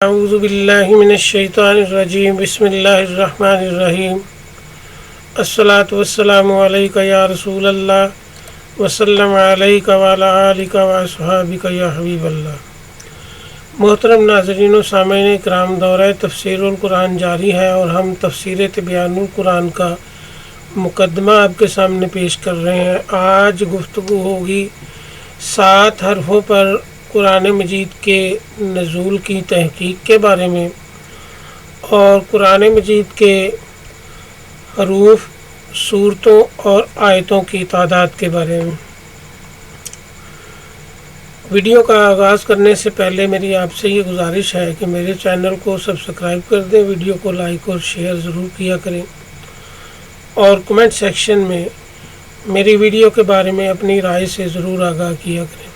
اعوذ باللہ من الشیطان الرجیم بسم اللہ الرحمن الرحیم الصلاۃ والسلام علیک یا رسول اللہ وسلم علیک وعلی آلک واصحابک یا حبیب اللہ۔ محترم ناظرین و سامعین کرام، دورہ تفسیر القرآن جاری ہے اور ہم تفسیر تبیان القرآن کا مقدمہ آپ کے سامنے پیش کر رہے ہیں۔ آج گفتگو ہوگی 7 حرفوں پر قرآن مجید کے نزول کی تحقیق کے بارے میں اور قرآن مجید کے حروف، سورتوں اور آیتوں کی تعداد کے بارے میں۔ ویڈیو کا آغاز کرنے سے پہلے میری آپ سے یہ گزارش ہے کہ میرے چینل کو سبسکرائب کر دیں، ویڈیو کو لائک اور شیئر ضرور کیا کریں اور کمنٹ سیکشن میں میری ویڈیو کے بارے میں اپنی رائے سے ضرور آگاہ کیا کریں۔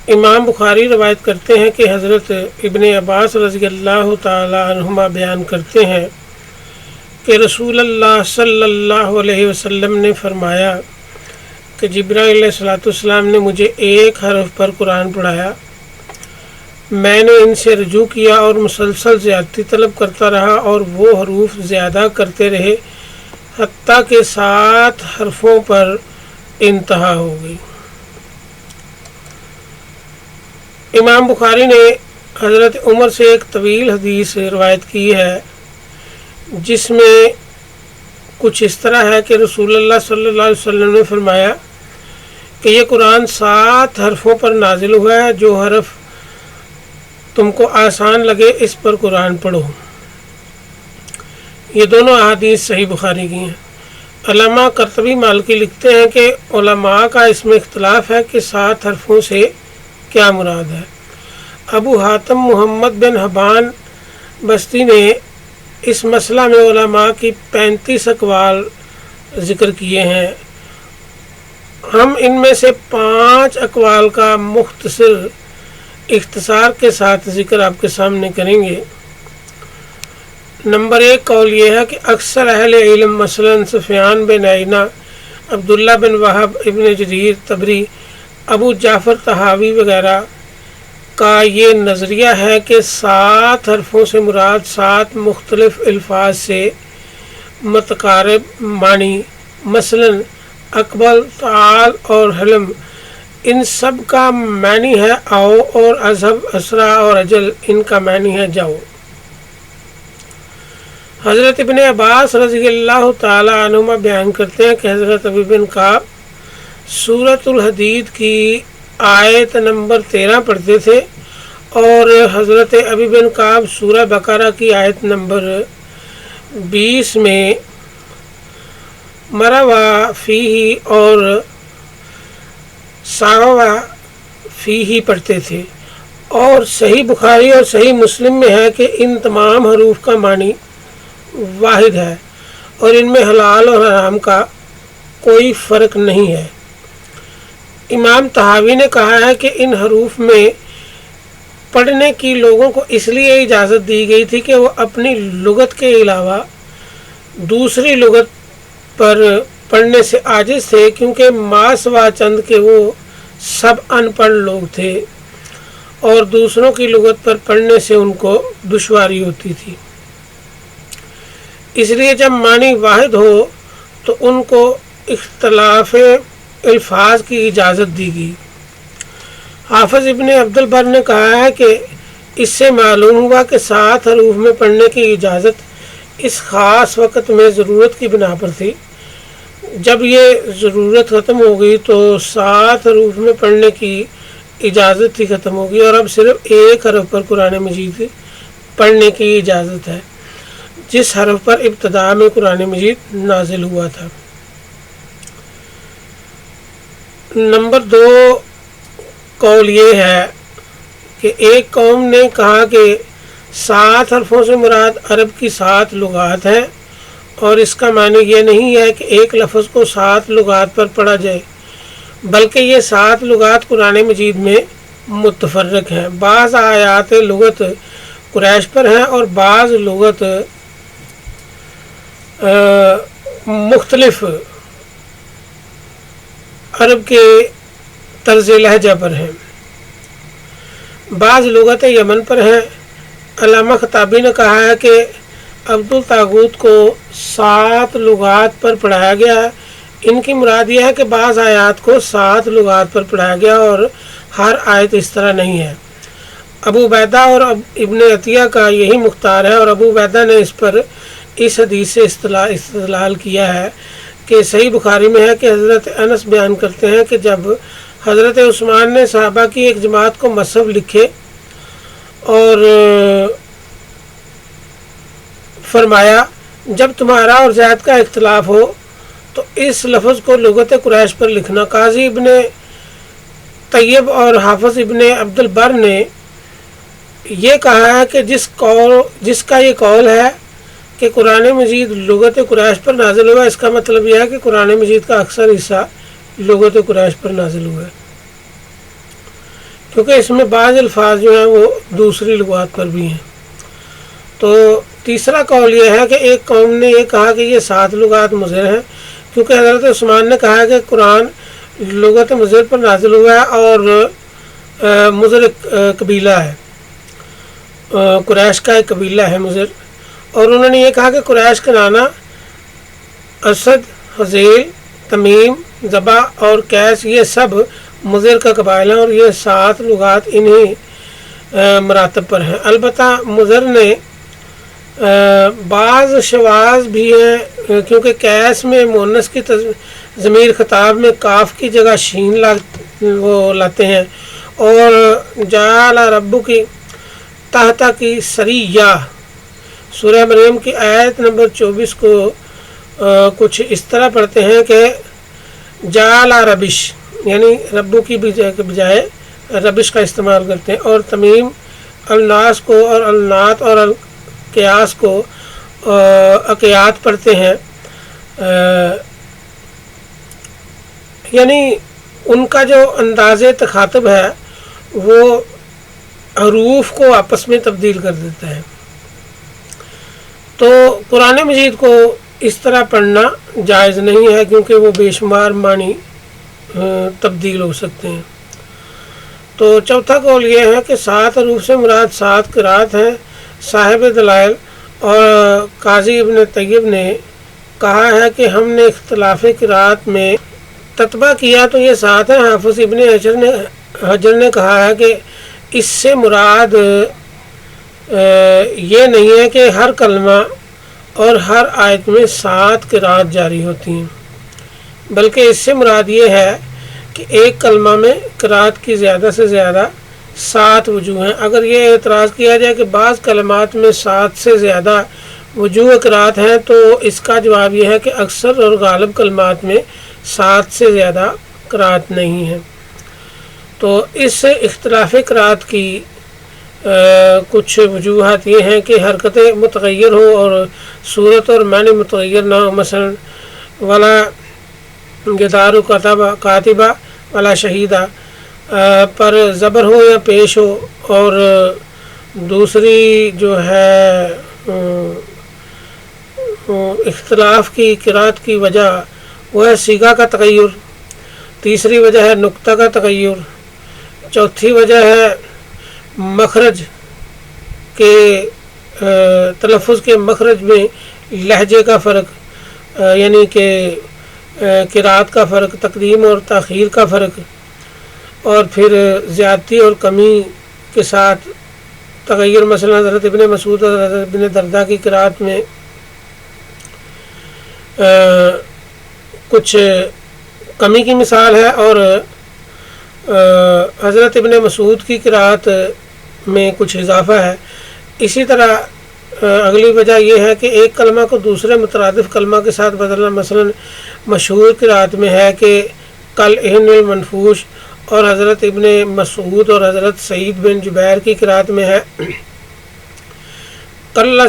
امام بخاری روایت کرتے ہیں کہ حضرت ابن عباس رضی اللہ تعالی عنہما بیان کرتے ہیں کہ رسول اللہ صلی اللہ علیہ وسلم نے فرمایا کہ جبرائیل علیہ السلام نے مجھے ایک حرف پر قرآن پڑھایا، میں نے ان سے رجوع کیا اور مسلسل زیادتی طلب کرتا رہا اور وہ حروف زیادہ کرتے رہے حتیٰ کہ 7 حرفوں پر انتہا ہو گئی۔ امام بخاری نے حضرت عمر سے ایک طویل حدیث روایت کی ہے جس میں کچھ اس طرح ہے کہ رسول اللہ صلی اللہ علیہ وسلم نے فرمایا کہ یہ قرآن 7 حرفوں پر نازل ہوا ہے، جو حرف تم کو آسان لگے اس پر قرآن پڑھو۔ یہ دونوں احادیث صحیح بخاری کی ہیں۔ علامہ قرطبی مالکی لکھتے ہیں کہ علماء کا اس میں اختلاف ہے کہ 7 حرفوں سے کیا مراد ہے۔ ابو حاتم محمد بن حبان بستی نے اس مسئلہ میں علماء کی 35 اقوال ذکر کیے ہیں۔ ہم ان میں سے 5 اقوال کا مختصر اختصار کے ساتھ ذکر آپ کے سامنے کریں گے۔ نمبر 1 قول یہ ہے کہ اکثر اہل علم مثلاً سفیان بن عیینہ، عبداللہ بن وہب، ابن جریر طبری، ابو جعفر طحاوی وغیرہ کا یہ نظریہ ہے کہ 7 حرفوں سے مراد 7 مختلف الفاظ سے متقارب معنی مثلاً اقبل، تعال اور حلم، ان سب کا معنی ہے آؤ، اور اذهب، اسرع اور اجل ان کا معنی ہے جاؤ۔ حضرت ابن عباس رضی اللہ تعالی عنہما بیان کرتے ہیں کہ حضرت ابی بن کعب سورۃ الحدید کی آیت نمبر 13 پڑھتے تھے اور حضرت ابی بن کعب سورہ بقرہ کی آیت نمبر 20 میں مروا فیہ اور ساوا فیہ پڑھتے تھے، اور صحیح بخاری اور صحیح مسلم میں ہے کہ ان تمام حروف کا معنی واحد ہے اور ان میں حلال اور حرام کا کوئی فرق نہیں ہے۔ امام طحاوی نے کہا ہے کہ ان حروف میں پڑھنے کی لوگوں کو اس لیے اجازت دی گئی تھی کہ وہ اپنی لغت کے علاوہ دوسری لغت پر پڑھنے سے عاجز تھے، کیونکہ ما سوا چند کے وہ سب ان پڑھ لوگ تھے اور دوسروں کی لغت پر پڑھنے سے ان کو دشواری ہوتی تھی۔ اس لیے جب معنی واحد ہو تو ان کو اختلاف الفاظ کی اجازت دی گئی۔ حافظ ابن عبد البر نے کہا ہے کہ اس سے معلوم ہوا کہ 7 حروف میں پڑھنے کی اجازت اس خاص وقت میں ضرورت کی بنا پر تھی۔ جب یہ ضرورت ختم ہو گئی تو 7 حروف میں پڑھنے کی اجازت ہی ختم ہو گئی اور اب صرف ایک حرف پر قرآن مجید پڑھنے کی اجازت ہے، جس حرف پر ابتدا میں قرآن مجید نازل ہوا تھا۔ نمبر 2 قول یہ ہے کہ ایک قوم نے کہا کہ 7 حرفوں سے مراد عرب کی 7 لغات ہیں، اور اس کا معنی یہ نہیں ہے کہ ایک لفظ کو 7 لغات پر پڑھا جائے، بلکہ یہ 7 لغات قرآن مجید میں متفرق ہیں۔ بعض آیات لغت قریش پر ہیں اور بعض لغت مختلف عرب کے طرز لہجہ پر ہیں۔ بعض لغت یمن پر ہیں۔ علامہ خطابی نے کہا ہے کہ عبد الطاغوت کو 7 لغات پر پڑھایا گیا ہے۔ ان کی مراد یہ ہے کہ بعض آیات کو 7 لغات پر پڑھایا گیا اور ہر آیت اس طرح نہیں ہے۔ ابو عبیدہ اور ابن عطیہ کا یہی مختار ہے، اور ابو عبیدہ نے اس پر اس حدیث سے استدلال کیا ہے کہ صحیح بخاری میں ہے کہ حضرت انس بیان کرتے ہیں کہ جب حضرت عثمان نے صحابہ کی ایک جماعت کو مصحف لکھے اور فرمایا جب تمہارا اور زید کا اختلاف ہو تو اس لفظ کو لغت قریش پر لکھنا۔ قاضی ابن طیب اور حافظ ابن عبد البر نے یہ کہا ہے کہ جس کا یہ قول ہے کہ قرآن مجید لغت قریش پر نازل ہوا، اس کا مطلب یہ ہے کہ قرآن مجید کا اکثر حصہ لغت قریش پر نازل ہوا ہے، کیونکہ اس میں بعض الفاظ جو ہیں وہ دوسری لغات پر بھی ہیں۔ تو تیسرا قول یہ ہے کہ ایک قوم نے یہ کہا کہ یہ 7 لغات مضر ہیں، کیونکہ حضرت عثمان نے کہا کہ قرآن لغت مضر پر نازل ہوا ہے اور مضر قبیلہ ہے، قریش کا ایک قبیلہ ہے مضر، اور انہوں نے یہ کہا کہ قریش کا نانا اسد، حذیل، تمیم، ضبا اور قیس یہ سب مضر کا قبائل ہیں، اور یہ 7 لغات انہی مراتب پر ہیں۔ البتہ مضر نے بعض شواذ بھی ہیں، کیونکہ قیس میں مؤنث کی ضمیر خطاب میں کاف کی جگہ شین وہ لاتے ہیں، اور جعل ربو کی تحت کی سریہ سورہ مریم کی آیت نمبر 24 کو کچھ اس طرح پڑھتے ہیں کہ جعل ربش، یعنی ربو کی بجائے ربش کا استعمال کرتے ہیں، اور تمیم الناس کو اور النات اور القیاس کو اقیات پڑھتے ہیں، یعنی ان کا جو انداز تخاطب ہے وہ حروف کو آپس میں تبدیل کر دیتا ہے۔ تو قرآن مجید کو اس طرح پڑھنا جائز نہیں ہے، کیونکہ وہ بے شمار معنی تبدیل ہو سکتے ہیں۔ تو چوتھا قول یہ ہے کہ 7 حروف سے مراد 7 قرات ہیں۔ صاحب دلائل اور قاضی ابن طیب نے کہا ہے کہ ہم نے اختلاف قرات میں تتبع کیا تو یہ 7 ہیں۔ حافظ ابن حجر نے کہا ہے کہ اس سے مراد یہ نہیں ہے کہ ہر کلمہ اور ہر آیت میں 7 قرات جاری ہوتی ہیں، بلکہ اس سے مراد یہ ہے کہ ایک کلمہ میں قرات کی زیادہ سے زیادہ 7 وجوہ ہیں۔ اگر یہ اعتراض کیا جائے کہ بعض کلمات میں 7 سے زیادہ وجوہ قرات ہیں، تو اس کا جواب یہ ہے کہ اکثر اور غالب کلمات میں 7 سے زیادہ قرات نہیں ہیں۔ تو اس اختلاف قرات کی کچھ وجوہات یہ ہیں کہ حرکت متغیر ہو اور صورت اور معنی متغیر نہ ہو، مثلا ولا گدار کاتبہ ولا شہیدہ پر زبر ہو یا پیش ہو، اور دوسری جو ہے اختلاف کی قرات کی وجہ وہ ہے صیغہ کا تغیر، تیسری وجہ ہے نقطہ کا تغیر، چوتھی وجہ ہے مخرج کے تلفظ کے مخرج میں لہجے کا فرق، یعنی کہ قرات کا فرق، تقدیم اور تاخیر کا فرق، اور پھر زیادتی اور کمی کے ساتھ تغیر، مثلا حضرت ابن مسعود اور حضرت ابن دردہ کی قرات میں کچھ کمی کی مثال ہے، اور حضرت ابن مسعود کی قرات میں کچھ اضافہ ہے۔ اسی طرح اگلی وجہ یہ ہے کہ ایک کلمہ کو دوسرے مترادف کلمہ کے ساتھ بدلنا، مثلا مشہور قرات میں ہے کہ کل اہن المنفوش، اور حضرت ابن مسعود اور حضرت سعید بن جبیر کی قرات میں ہے کل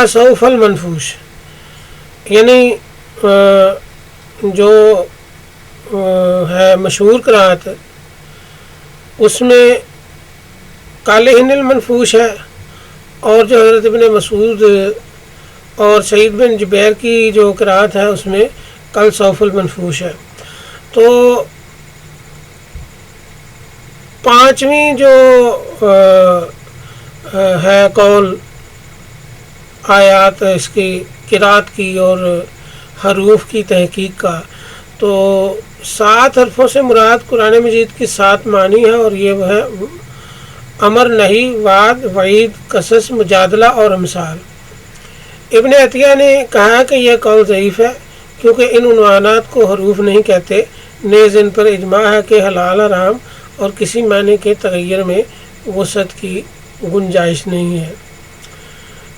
سوف المنفوش، یعنی جو ہے مشہور قرات اس میں کالہن المنفوش ہے، اور جو حضرت ابن مسعود اور سعید بن جبیر کی جو قرات ہے اس میں کل سوف المنفوش ہے۔ تو پانچویں جو ہے قول آیات اس کی قرات کی اور حروف کی تحقیق کا، تو 7 حرفوں سے مراد قرآن مجید کی 7 معنی ہے، اور یہ وہ ہے امر، نہی، وعد، وعید، قصص، مجادلہ اور امثال۔ ابن عطیہ نے کہا کہ یہ قول ضعیف ہے کیونکہ ان عنوانات کو حروف نہیں کہتے، نیز ان پر اجماع ہے کہ حلال حرام اور کسی معنی کے تغیر میں وسعت کی گنجائش نہیں ہے۔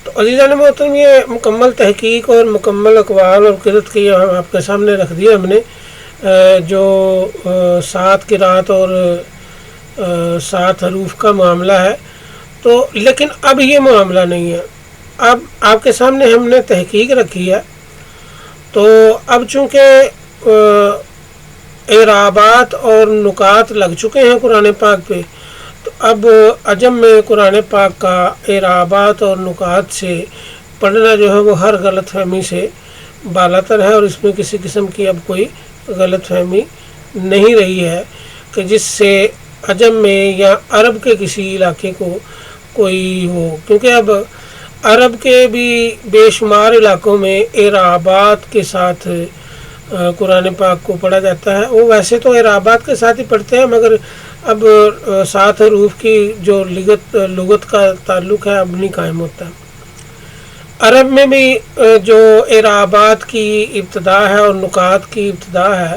تو عزیزان محترم، یہ مکمل تحقیق اور مکمل اقوال اور قرات کی آپ کے سامنے رکھ دیا ہم نے، جو 7 قرات اور 7 حروف کا معاملہ ہے۔ تو لیکن اب یہ معاملہ نہیں ہے، اب آپ کے سامنے ہم نے تحقیق رکھی ہے، تو اب چونکہ اعرابات اور نکات لگ چکے ہیں قرآن پاک پہ، تو اب عجم میں قرآن پاک کا اعرابات اور نکات سے پڑھنا جو ہے وہ ہر غلط فہمی سے بالاتر ہے، اور اس میں کسی قسم کی اب کوئی غلط فہمی نہیں رہی ہے کہ جس سے عجم میں یا عرب کے کسی علاقے کو کوئی ہو، کیونکہ اب عرب کے بھی بے شمار علاقوں میں اعرابات کے ساتھ قرآن پاک کو پڑھا جاتا ہے۔ وہ ویسے تو اعرابات کے ساتھ ہی پڑھتے ہیں، مگر اب 7 حروف کی جو لغت کا تعلق ہے اب نہیں قائم ہوتا۔ عرب میں بھی جو اعرابات کی ابتدا ہے اور نکات کی ابتدا ہے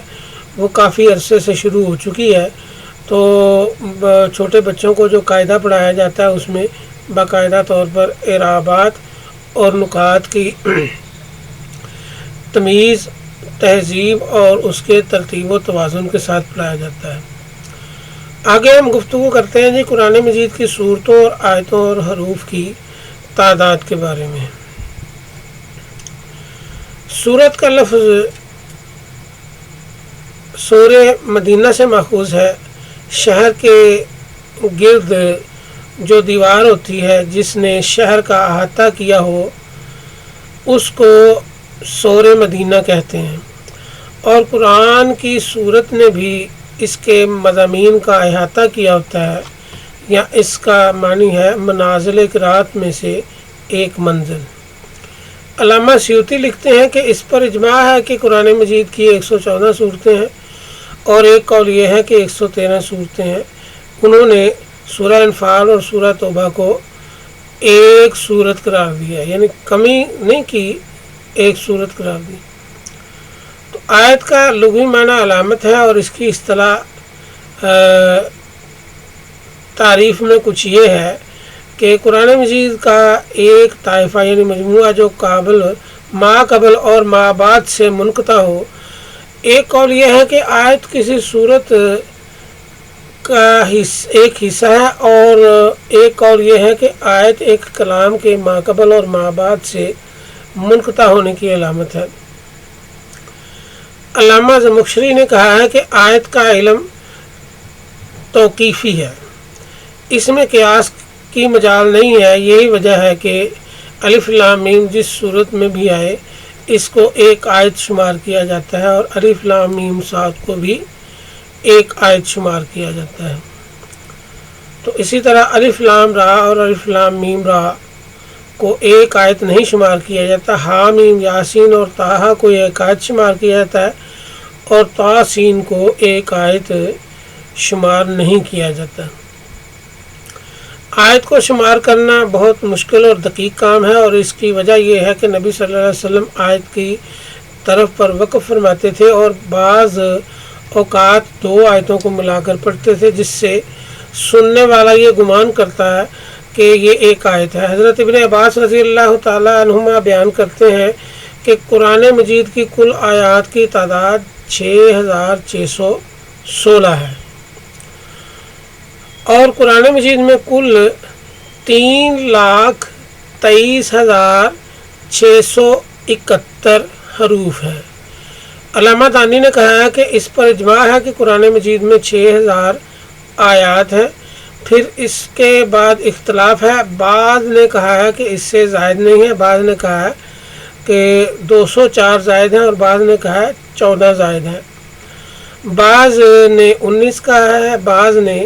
وہ کافی عرصے سے شروع ہو چکی ہے، تو چھوٹے بچوں کو جو قاعدہ پڑھایا جاتا ہے اس میں باقاعدہ طور پر اعرابات اور نکات کی تمیز، تہذیب اور اس کے ترتیب و توازن کے ساتھ پڑھایا جاتا ہے۔ آگے ہم گفتگو کرتے ہیں جی قرآن مجید کی سورتوں اور آیتوں اور حروف کی تعداد کے بارے میں۔ سورت کا لفظ سورہ مدینہ سے ماخوذ ہے۔ شہر کے گرد جو دیوار ہوتی ہے جس نے شہر کا احاطہ کیا ہو اس کو سورہ مدینہ کہتے ہیں، اور قرآن کی سورت نے بھی اس کے مضامین کا احاطہ کیا ہوتا ہے، یا اس کا معنی ہے منازل قرات میں سے ایک منزل۔ علامہ سیوطی لکھتے ہیں کہ اس پر اجماع ہے کہ قرآن مجید کی 114 صورتیں ہیں، اور ایک قول یہ ہے کہ 113 صورتیں ہیں۔ انہوں نے سورہ انفال اور سورہ توبہ کو ایک صورت قرار دیا، یعنی کمی نہیں کی، ایک صورت قرار دی۔ تو آیت کا لغوی معنی علامت ہے، اور اس کی اصطلاح تعریف میں کچھ یہ ہے کہ قرآن مجید کا ایک طائفہ یعنی مجموعہ جو ما قبل اور ما بعد سے منقطع ہو۔ ایک قول یہ ہے کہ آیت کسی صورت کا ایک حصہ ہے، اور ایک قول یہ ہے کہ آیت ایک کلام کے ما قبل اور ما بعد سے منقطع ہونے کی علامت ہے۔ علامہ زمخشری نے کہا ہے کہ آیت کا علم توقیفی ہے، اس میں قیاس کی مجال نہیں ہے۔ یہی وجہ ہے کہ الف لام میم جس صورت میں بھی آئے اس کو ایک آیت شمار کیا جاتا ہے، اور الف لام میم صاد کو بھی ایک آیت شمار کیا جاتا ہے۔ تو اسی طرح الف لام را اور الف لام میم را کو ایک آیت نہیں شمار کیا جاتا، ہا میم یاسین اور تاہا کو ایک آیت شمار کیا جاتا ہے، اور تا سین کو ایک آیت شمار نہیں کیا جاتا۔ آیت کو شمار کرنا بہت مشکل اور دقیق کام ہے، اور اس کی وجہ یہ ہے کہ نبی صلی اللہ علیہ وسلم آیت کی طرف پر وقف فرماتے تھے، اور بعض اوقات 2 آیتوں کو ملا کر پڑھتے تھے، جس سے سننے والا یہ گمان کرتا ہے کہ یہ ایک آیت ہے۔ حضرت ابن عباس رضی اللہ تعالیٰ عنہما بیان کرتے ہیں کہ قرآن مجید کی کل آیات کی تعداد 6616 ہے، اور قرآن مجید میں کل 3,23,671 حروف ہیں۔ علامہ دانی نے کہا ہے کہ اس پر اجماع ہے کہ قرآن مجید میں 6000 آیات ہیں۔ پھر اس کے بعد اختلاف ہے، بعض نے کہا ہے کہ اس سے زائد نہیں ہے، بعض نے کہا ہے کہ 204 زائد ہیں، اور بعض نے کہا ہے 14 زائد ہیں، بعض نے 19 کہا ہے، بعض نے